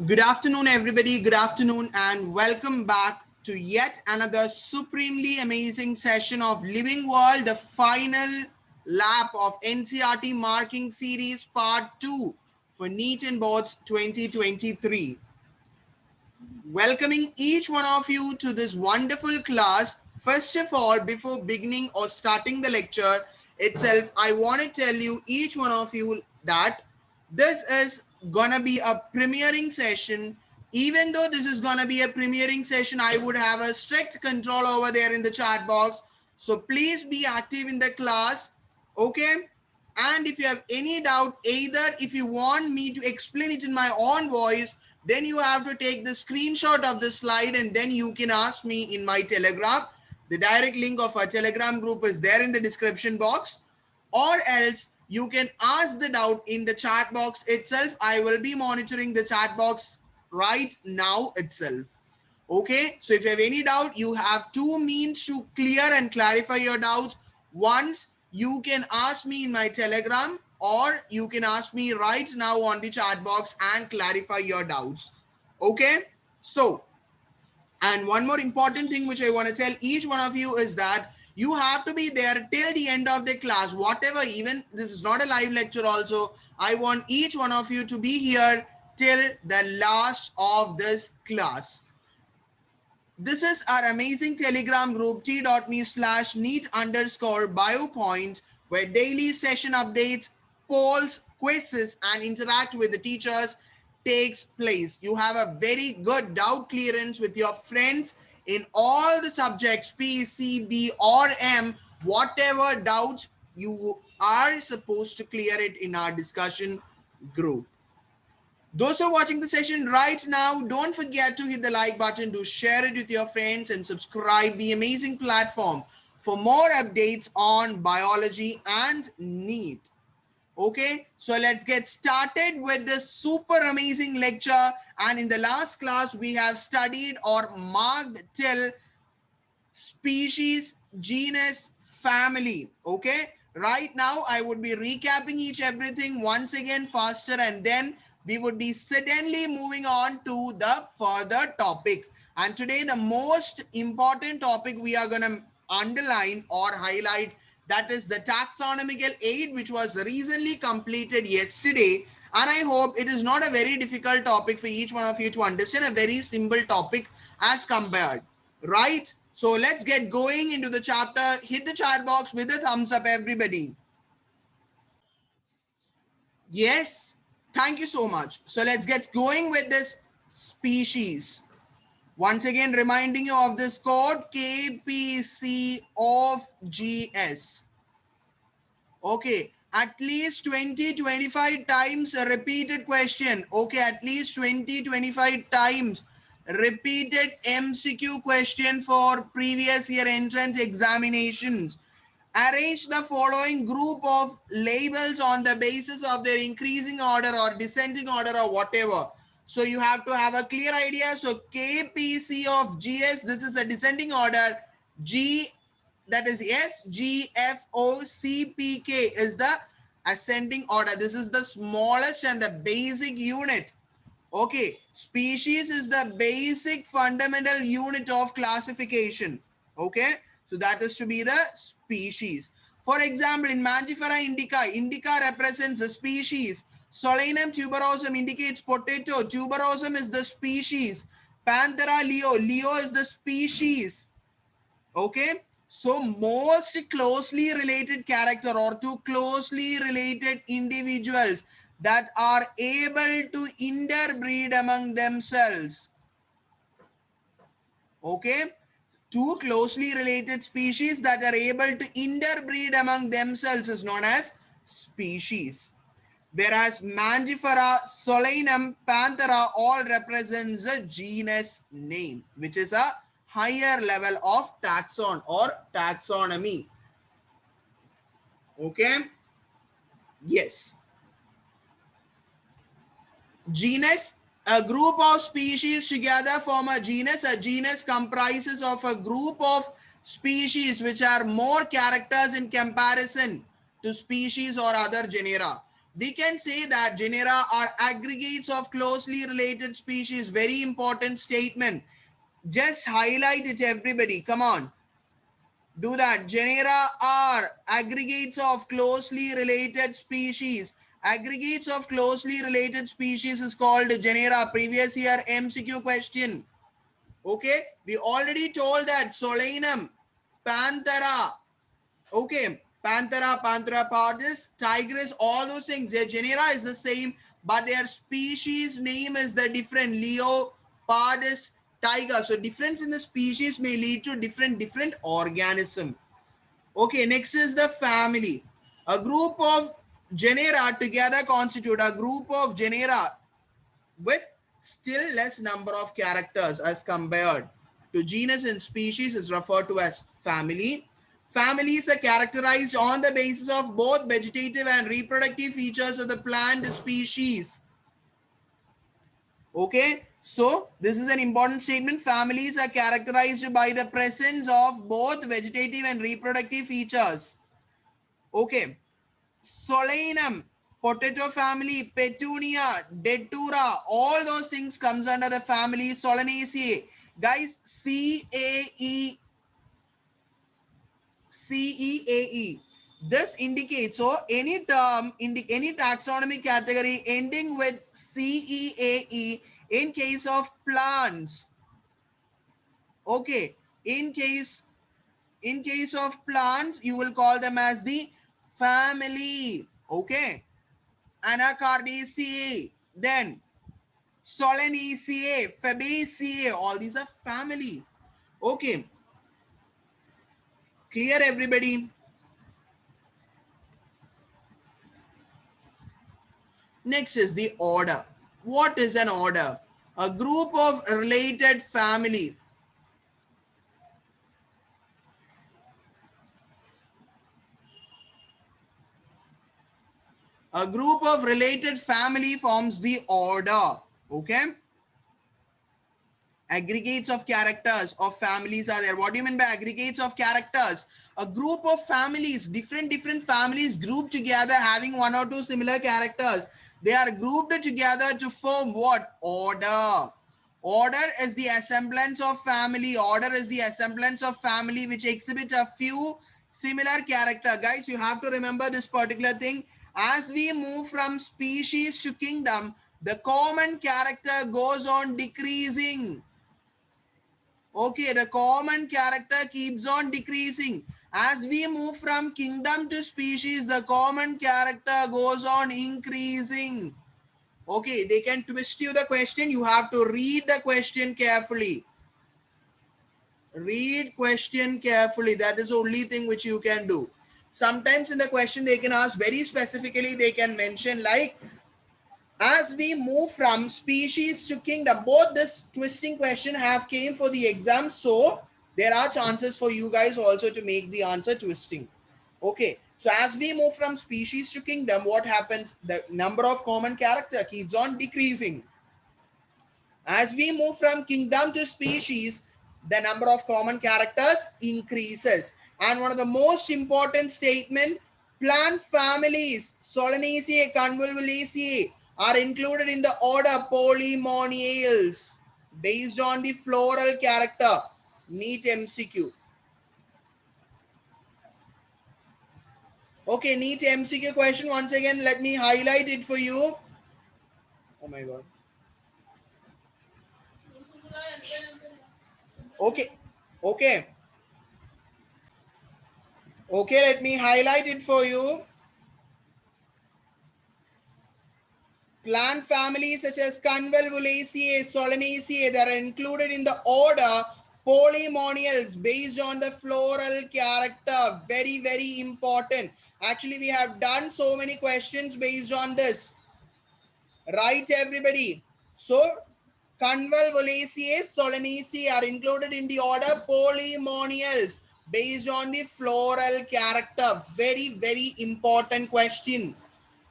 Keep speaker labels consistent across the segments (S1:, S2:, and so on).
S1: Good afternoon, everybody. Good afternoon, and welcome back to yet another supremely amazing session of Living World, the final lap of NCRT Marking Series Part 2 for NEET and Boards 2023. Welcoming each one of you to this wonderful class. First of all, before beginning or starting the lecture itself, I want to tell you, each one of you, that this is gonna be a premiering session. Even though this is gonna be a premiering session, I would have a strict control over there in the chat box. So please be active in the class, okay? And if you have any doubt, either if you want me to explain it in my own voice, then you have to take the screenshot of the slide and then you can ask me in my Telegram. The direct link of our Telegram group is there in the description box. Or else you can ask the doubt in the chat box itself. I will be monitoring the chat box right now itself. Okay, so if you have any doubt, you have two means to clear and clarify your doubts. Once, you can ask me in my Telegram, or you can ask me right now on the chat box and clarify your doubts. Okay, so, and one more important thing which I want to tell each one of you is that you have to be there till the end of the class, whatever, even this is not a live lecture also. I want each one of you to be here till the last of this class. This is our amazing Telegram group, t.me/neat_biopoint, where daily session updates, polls, quizzes, and interact with the teachers takes place. You have a very good doubt clearance with your friends in all the subjects, P, C, B, or M, whatever doubts you are supposed to clear it in our discussion group. Those who are watching the session right now, don't forget to hit the like button, to share it with your friends, and subscribe the amazing platform for more updates on biology and NEET. Okay, so let's get started with this super amazing lecture. And in the last class, we have studied or marked till species, genus, family. Okay, right now I would be recapping everything once again faster, and then we would be suddenly moving on to the further topic. And today the most important topic we are going to underline or highlight, that is the taxonomical aid, which was recently completed yesterday. And I hope it is not a very difficult topic for each one of you to understand, a very simple topic as compared, right? So let's get going into the chapter. Hit the chat box with a thumbs up, everybody. Yes, thank you so much. So let's get going with this species. Once again, reminding you of this code, KPC of GS. Okay, at least 20-25 times a repeated question. Okay, at least 20-25 times repeated MCQ question for previous year entrance examinations. Arrange the following group of labels on the basis of their increasing order or descending order or whatever. So you have to have a clear idea. So KPC of GS, this is a descending order. G, that is S, G, F, O, C, P, K is the ascending order. This is the smallest and the basic unit. Okay, species is the basic fundamental unit of classification. Okay, so that is to be the species. For example, in Mangifera indica, indica represents the species. Solanum tuberosum indicates potato. Tuberosum is the species. Panthera leo, leo is the species. Okay, so most closely related character or two closely related individuals that are able to interbreed among themselves. Okay, two closely related species that are able to interbreed among themselves is known as species. Whereas Mangifera, Solanum, Panthera all represents a genus name, which is a higher level of taxon or taxonomy. Okay, yes. Genus, a group of species together form a genus. A genus comprises of a group of species which are more characters in comparison to species or other genera. We can say that genera are aggregates of closely related species. Very important statement. Just highlight it, everybody. Come on. Do that. Genera are aggregates of closely related species. Aggregates of closely related species is called genera. Previous year MCQ question. Okay. We already told that Solanum, Panthera. Okay. Panthera pardus, tigris, all those things. Their genera is the same, but their species name is the different. Leopardus, tiger. So difference in the species may lead to different organism. Okay, next is the family. A group of genera together constitute a group of genera with still less number of characters as compared to genus and species is referred to as family. Families are characterized on the basis of both vegetative and reproductive features of the plant species. Okay, so this is an important statement. Families are characterized by the presence of both vegetative and reproductive features. Okay, Solanum, potato family, Petunia, Datura, all those things comes under the family Solanaceae. Guys, CEAE. This indicates, so any term, any taxonomy category ending with CEAE in case of plants. Okay, in case of plants, you will call them as the family. Okay, Anacardiaceae, then Solanaceae, Fabaceae, all these are family. Okay, clear everybody? Next is the order. What is an order? A group of related family. A group of related family forms the order. Okay. Aggregates of characters of families are there. What do you mean by aggregates of characters? A group of families, different families grouped together having one or two similar characters. They are grouped together to form what? Order. Order is the assemblance of family. Order is the assemblance of family which exhibit a few similar character. Guys, you have to remember this particular thing. As we move from species to kingdom, the common character goes on decreasing. Okay, the common character keeps on decreasing. As we move from kingdom to species, the common character goes on increasing. Okay, they can twist you the question. You have to read the question carefully. Read question carefully. That is the only thing which you can do. Sometimes in the question, they can ask very specifically, they can mention like, as we move from species to kingdom. Both this twisting question have came for the exam, so there are chances for you guys also to make the answer twisting. Okay, so as we move from species to kingdom, what happens? The number of common character keeps on decreasing. As we move from kingdom to species, the number of common characters increases. And one of the most important statement, plant families, Solanaceae, Convolvulaceae are included in the order Polymoniales based on the floral character. NEET MCQ. Okay, NEET MCQ question. Once again, let me highlight it for you. Oh my God. Okay. Okay. Okay, let me highlight it for you. Plant families such as Convolvulaceae, Solanaceae, that are included in the order Polymoniales based on the floral character. Very, very important. Actually, we have done so many questions based on this. Right, everybody? So, Convolvulaceae, Solanaceae are included in the order Polymoniales based on the floral character. Very, very important question.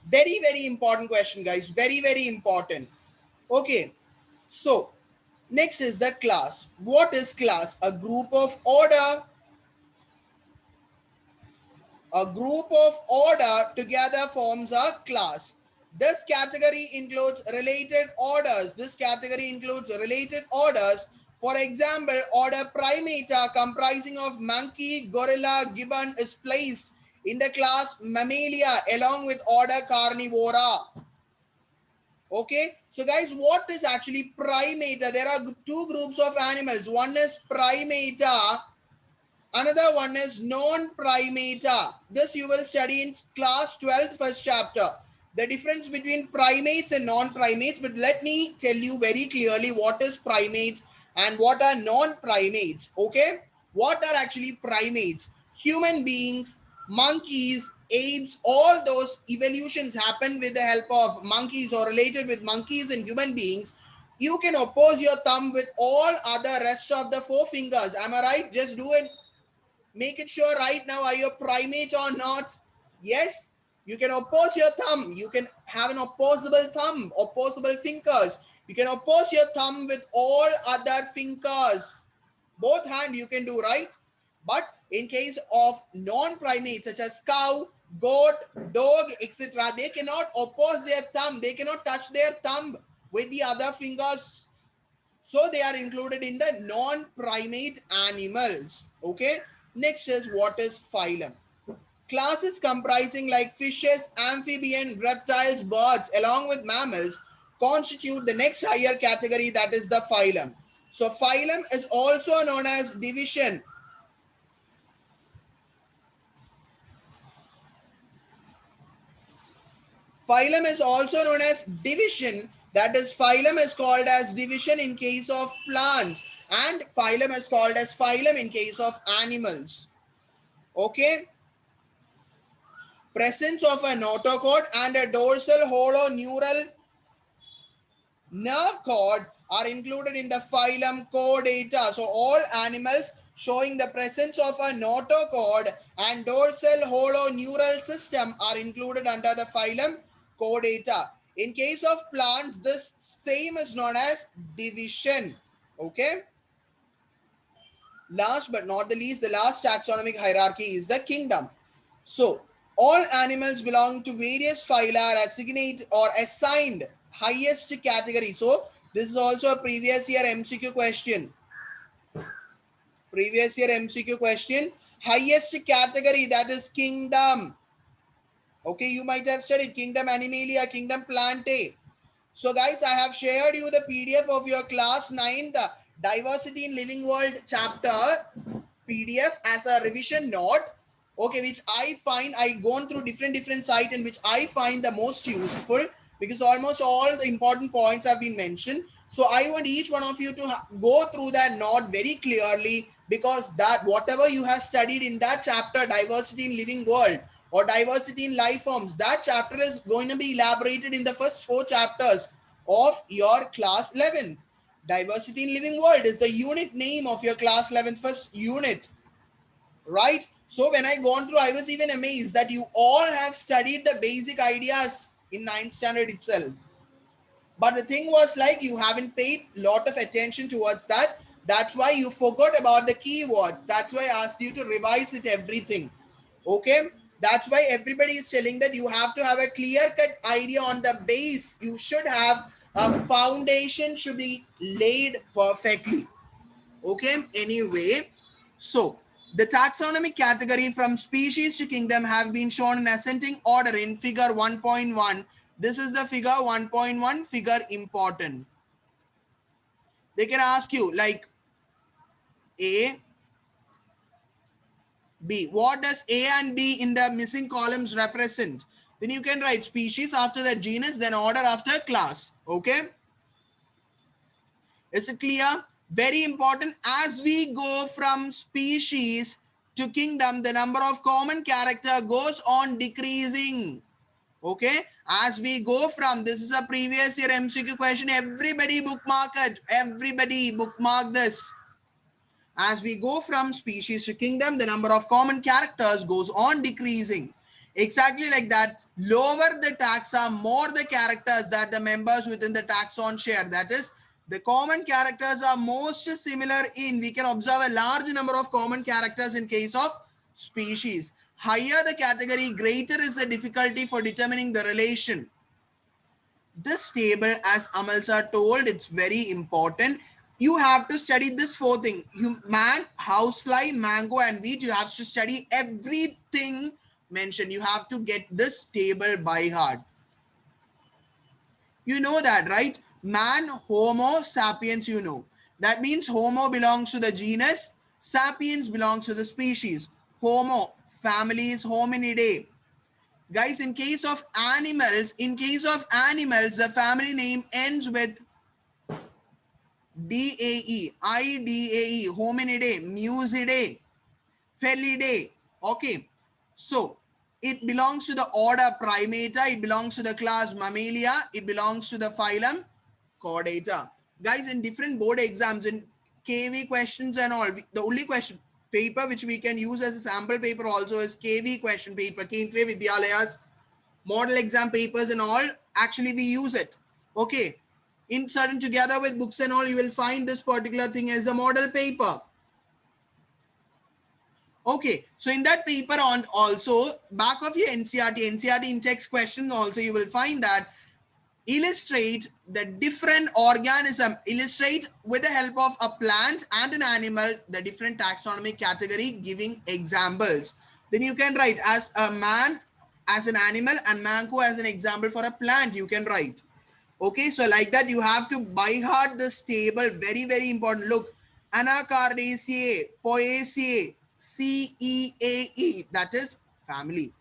S1: Very, very important question, guys. Very, very important. Okay. So, next is the class. What is class? A group of order. A group of order together forms a class. This category includes related orders. This category includes related orders. For example, order Primata comprising of monkey, gorilla, gibbon is placed in the class Mammalia along with order Carnivora. Okay, so guys, what is actually Primata? There are two groups of animals. One is Primata, another one is non-primata. This you will study in class 12th first chapter. The difference between primates and non-primates. But let me tell you very clearly what is primates and what are non-primates. Okay, what are actually primates? Human beings, monkeys, apes, all those evolutions happen with the help of monkeys or related with monkeys and human beings. You can oppose your thumb with all other rest of the four fingers. Am I right? Just do it. Make it sure right now, are you a primate or not? Yes, you can oppose your thumb. You can have an opposable thumb, opposable fingers. You can oppose your thumb with all other fingers. Both hand you can do, right? But in case of non-primates such as cow, goat, dog, etc., they cannot oppose their thumb. They cannot touch their thumb with the other fingers. So they are included in the non-primate animals. Okay. Next is what is phylum. Classes comprising like fishes, amphibian, reptiles, birds, along with mammals constitute the next higher category, that is the phylum. So phylum is also known as division. Phylum is also known as division. That is, phylum is called as division in case of plants, and phylum is called as phylum in case of animals. Okay. Presence of a notochord and a dorsal hollow neural nerve cord are included in the phylum Chordata. So all animals showing the presence of a notochord and dorsal hollow neural system are included under the phylum Chordata. In case of plants, this same is known as division. Okay. Last but not the least, the last taxonomic hierarchy is the kingdom. So all animals belong to various phyla are assigned or assigned highest category. So this is also a previous year MCQ question. Previous year MCQ question. Highest category, that is kingdom. Okay, you might have studied kingdom Animalia, kingdom Plantae. So guys, I have shared you the PDF of your class 9, the diversity in living world chapter PDF as a revision note. Okay, which I find, I gone through different site and which I find the most useful, because almost all the important points have been mentioned. So I want each one of you to go through that note very clearly, because that whatever you have studied in that chapter, diversity in living world or diversity in life forms, that chapter is going to be elaborated in the first 4 chapters of your class 11. Diversity in living world is the unit name of your class 11 first unit, right? So when I gone through, I was even amazed that you all have studied the basic ideas in 9th standard itself. But the thing was like, you haven't paid a lot of attention towards that. That's why you forgot about the keywords. That's why I asked you to revise it, everything. Okay. That's why everybody is telling that you have to have a clear-cut idea on the base. You should have a foundation should be laid perfectly. Okay. Anyway, so the taxonomic category from species to kingdom have been shown in ascending order in figure 1.1. This is the figure 1.1, figure important. They can ask you like A, B. What does A and B in the missing columns represent? Then you can write species after the genus, then order after class. Okay. Is it clear? Very important. As we go from species to kingdom, the number of common character goes on decreasing. Okay. As we go from, this is a previous year MCQ question. Everybody bookmark it. Everybody bookmark this. As we go from species to kingdom, the number of common characters goes on decreasing. Exactly like that. Lower the taxa, more the characters that the members within the taxon share. That is, the common characters are most similar in, we can observe a large number of common characters in case of species. Higher the category, greater is the difficulty for determining the relation. this table, as Amal sir told, it's very important. You have to study this four thing. Man, housefly, mango, and wheat. You have to study everything mentioned. You have to get this table by heart. You know that, right? Man, Homo, sapiens, you know. That means Homo belongs to the genus, sapiens belongs to the species. Homo, family is Hominidae. Guys, in case of animals, the family name ends with DAE, IDAE, Hominidae, Musidae, Felidae. Okay, so it belongs to the order Primata, it belongs to the class Mammalia, it belongs to the phylum Chordata. Guys, in different board exams, in KV questions and all, the only question paper which we can use as a sample paper also is KV question paper, Kendriya Vidyalayas model exam papers and all. Actually, we use it. Okay, in certain together with books and all, you will find this particular thing as a model paper. Okay, so in that paper on also back of your NCERT in text questions also you will find that illustrate the different organism, illustrate with the help of a plant and an animal the different taxonomic category giving examples. Then you can write as a man as an animal and mango as an example for a plant you can write. Okay, so like that you have to by heart this table, very, very important. Look, Anacardiaceae, Poaceae, CEAE, that is family.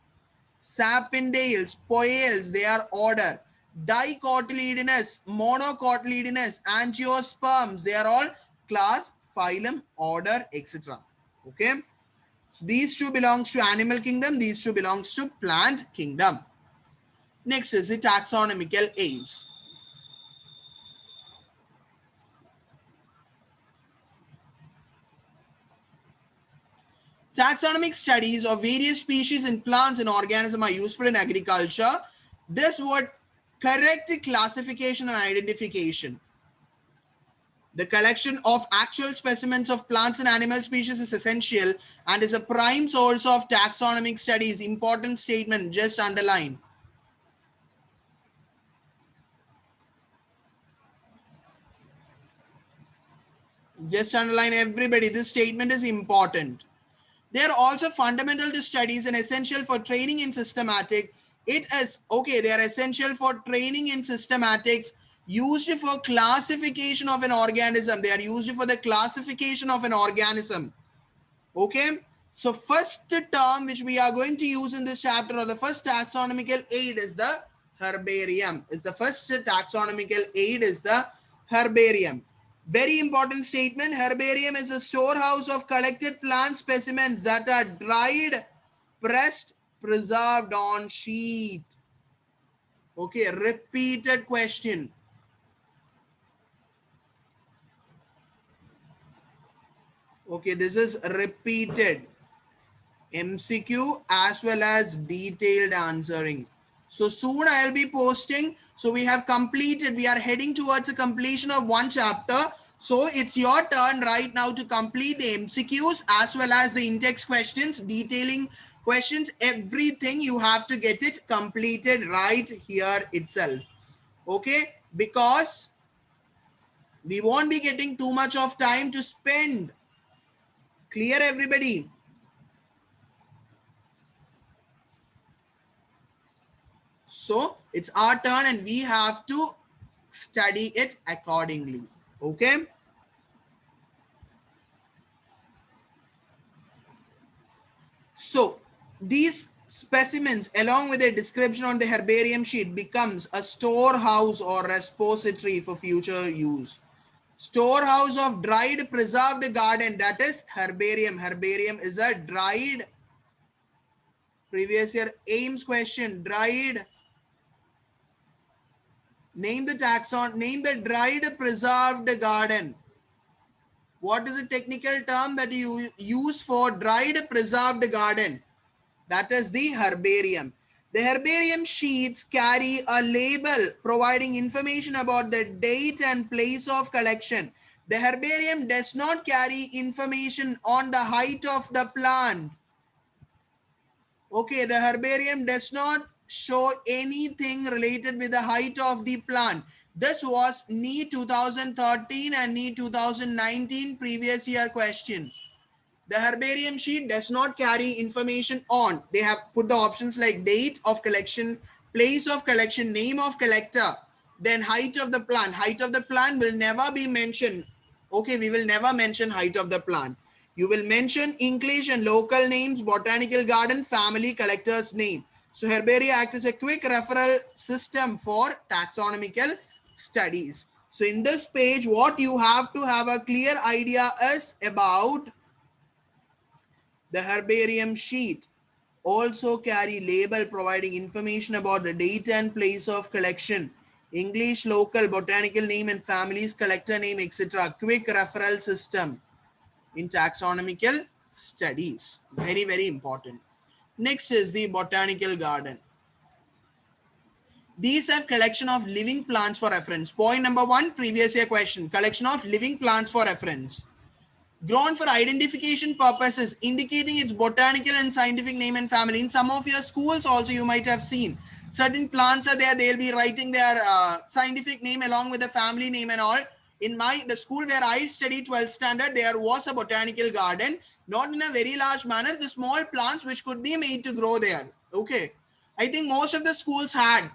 S1: Sapindales, Poales, they are order. Dicotyledonous, Monocotyledonous, Angiosperms, they are all class, phylum, order, etc. Okay, so these two belongs to animal kingdom, these two belongs to plant kingdom. Next is the taxonomical aids. Taxonomic studies of various species in plants and organisms are useful in agriculture. This would correct classification and identification. The collection of actual specimens of plants and animal species is essential and is a prime source of taxonomic studies. Important statement, just underline. Just underline everybody. This statement is important. They are also fundamental to studies and essential for training in systematic. It is, okay, they are essential for training in systematics, used for classification of an organism. They are used for the classification of an organism. Okay, so first term which we are going to use in this chapter or the first taxonomical aid is the herbarium. Is the first taxonomical aid is the herbarium. Very important statement. Herbarium is a storehouse of collected plant specimens that are dried, pressed, preserved on sheet. Okay, repeated question. Okay, this is repeated MCQ as well as detailed answering. So soon I'll be posting. So we have completed, we are heading towards a completion of one chapter. So it's your turn right now to complete the MCQs as well as the in-text questions, detailing questions, everything you have to get it completed right here itself. Okay, because we won't be getting too much of time to spend. Clear, everybody? So it's our turn and we have to study it accordingly. Okay. So these specimens along with a description on the herbarium sheet becomes a storehouse or repository for future use. Storehouse of dried preserved garden, that is herbarium. Herbarium is a dried, previous year AIMS question, dried. Name the taxon, name the dried preserved garden. What is the technical term that you use for dried preserved garden? That is the herbarium. The herbarium sheets carry a label providing information about the date and place of collection. The herbarium does not carry information on the height of the plant. Okay, the herbarium does not show anything related with the height of the plant. This was NEET 2013 and NEET 2019 previous year question. The herbarium sheet does not carry information on. They have put the options like date of collection, place of collection, name of collector, then height of the plant. Height of the plant will never be mentioned. Okay, we will never mention height of the plant. You will mention English and local names, botanical garden, family, collector's name. So herbaria act as a quick referral system for taxonomical studies. So in this page, what you have to have a clear idea is about the herbarium sheet. Also carry label providing information about the date and place of collection, English, local, botanical name and families, collector name, etc. Quick referral system in taxonomical studies. Very, very important. Next is the botanical garden. These have collection of living plants for reference. Point number 1, previous year question. Collection of living plants for reference. Grown for identification purposes, indicating its botanical and scientific name and family. In some of your schools also you might have seen certain plants are there, they'll be writing their scientific name along with the family name and all. In the school where I studied 12th standard, there was a botanical garden, not in a very large manner, the small plants which could be made to grow there. Okay, I think most of the schools had.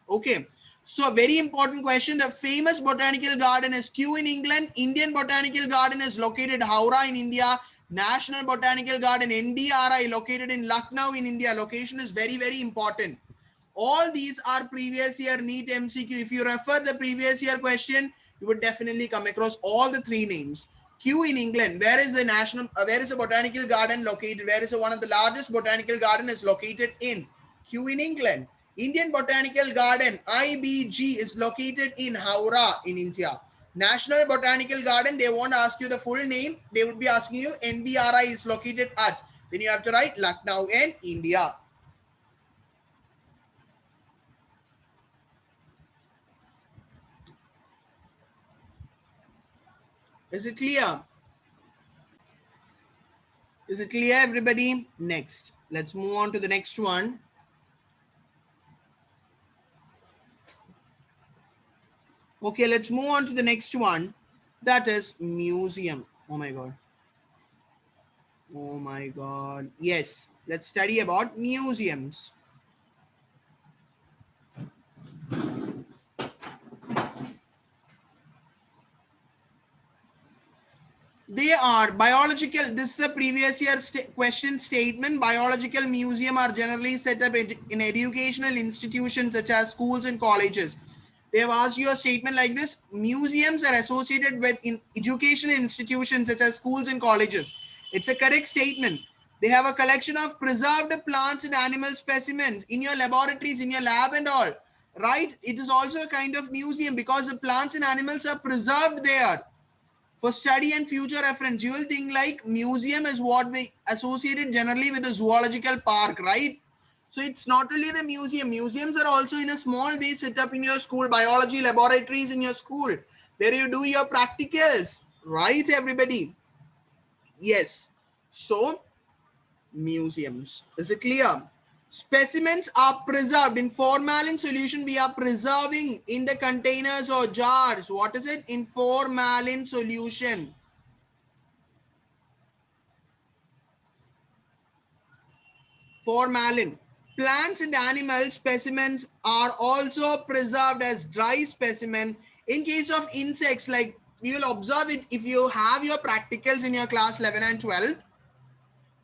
S1: Okay, so a very important question. The famous botanical garden is Kew in England. Indian Botanical Garden is located Howrah in India. National Botanical Garden NBRI located in Lucknow in India. Location is very, very important. All these are previous year NEET MCQ. If you refer the previous year question, you would definitely come across all the three names. Kew in England. Where is the where is the botanical garden located? Where is one of the largest botanical garden is located in? Kew in England. Indian Botanical Garden IBG is located in Howrah in India. National Botanical Garden, they won't ask you the full name. They would be asking you NBRI is located at. Then you have to write Lucknow in India. Is it clear? Is it clear, everybody? Next, let's move on to the next one. Okay, let's move on to the next one. That is museum. Oh my God. Oh my God. Yes, let's study about museums. They are biological. This is a previous year question statement. Biological museum are generally set up in educational institutions such as schools and colleges. They have asked you a statement like this. Museums are associated with educational institutions such as schools and colleges. It's a correct statement. They have a collection of preserved plants and animal specimens in your laboratories, in your lab and all. Right? It is also a kind of museum because the plants and animals are preserved there. For study and future reference, you will think like museum is what we associated generally with a zoological park, right? So it's not only the museum. Museums are also in a small way set up in your school, biology laboratories in your school, where you do your practicals, right, everybody? Yes. So museums. Is it clear? Specimens are preserved in formalin solution. We are preserving in the containers or jars. What is it? In formalin solution. Formalin. Plants and animal specimens are also preserved as dry specimen. In case of insects, like you will observe it if you have your practicals in your class 11 and 12.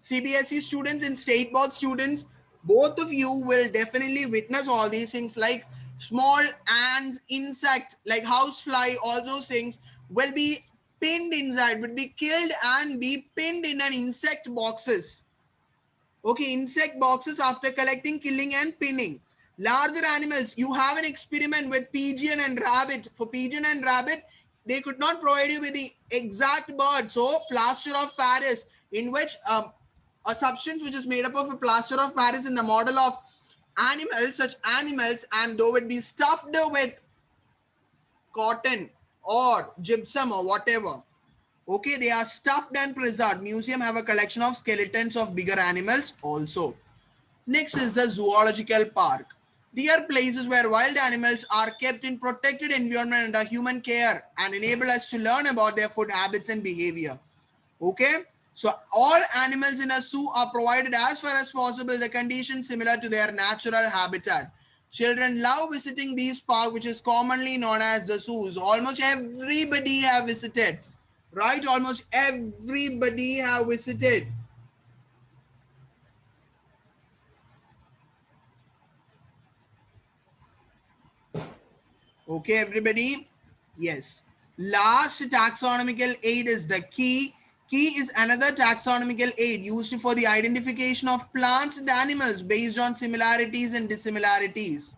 S1: CBSE students and state board students, both of you will definitely witness all these things like small ants, insect, like housefly, all those things will be pinned inside, would be killed and be pinned in an insect boxes. Okay, insect boxes after collecting, killing and pinning. Larger animals, you have an experiment with pigeon and rabbit. For pigeon and rabbit, they could not provide you with the exact bird. So plaster of Paris, in which a substance which is made up of a plaster of Paris in the model of animals, such animals, and though it be stuffed with cotton or gypsum or whatever. Okay, they are stuffed and preserved. Museum have a collection of skeletons of bigger animals also. Next is the zoological park. They are places where wild animals are kept in protected environment under human care and enable us to learn about their food habits and behavior. Okay, so all animals in a zoo are provided as far as possible the conditions similar to their natural habitat. Children love visiting these parks, which is commonly known as the zoos. Almost everybody have visited, right? Almost everybody have visited. Okay, everybody. Yes. Last taxonomical aid is the key. Key is another taxonomical aid used for the identification of plants and animals based on similarities and dissimilarities.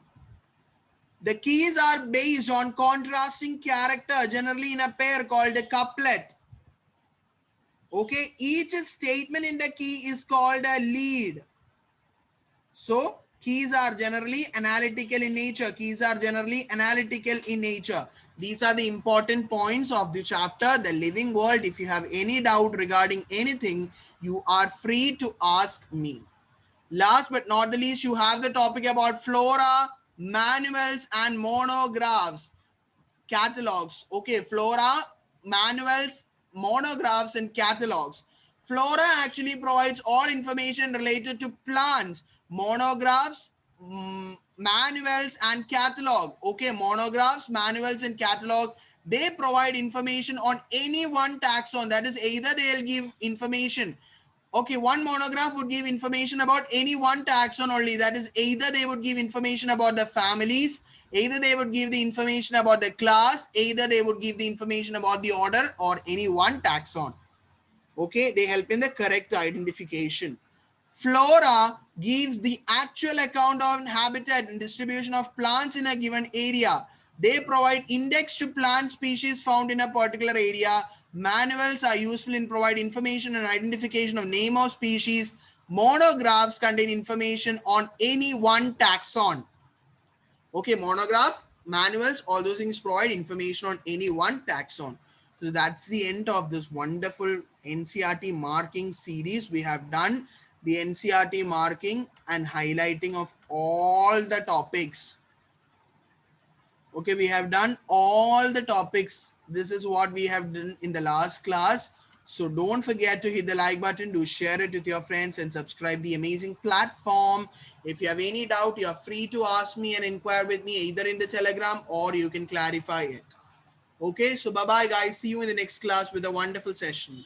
S1: The keys are based on contrasting character, generally in a pair called a couplet. Okay, each statement in the key is called a lead. So keys are generally analytical in nature. Keys are generally analytical in nature. These are the important points of the chapter, the living world. If you have any doubt regarding anything, you are free to ask me. Last but not the least, you have the topic about flora, manuals, and monographs, catalogs. Okay, flora, manuals, monographs, and catalogs. Flora actually provides all information related to plants. Monographs, manuals, and catalog. Okay, monographs, manuals, and catalog. They provide information on any one taxon. That is, either they'll give information. Okay, one monograph would give information about any one taxon only. That is, either they would give information about the families, either they would give the information about the class, either they would give the information about the order or any one taxon. Okay, they help in the correct identification. Flora gives the actual account of habitat and distribution of plants in a given area. They provide index to plant species found in a particular area. Manuals are useful in providing information and identification of name of species. Monographs contain information on any one taxon. Okay, monograph, manuals, all those things provide information on any one taxon. So that's the end of this wonderful NCERT marking series. We have done the NCERT marking and highlighting of all the topics. Okay, we have done all the topics. This is what we have done in the last class. So don't forget to hit the like button, do share it with your friends and subscribe the amazing platform. If you have any doubt, you're free to ask me and inquire with me either in the Telegram or you can clarify it. Okay, so bye-bye guys. See you in the next class with a wonderful session.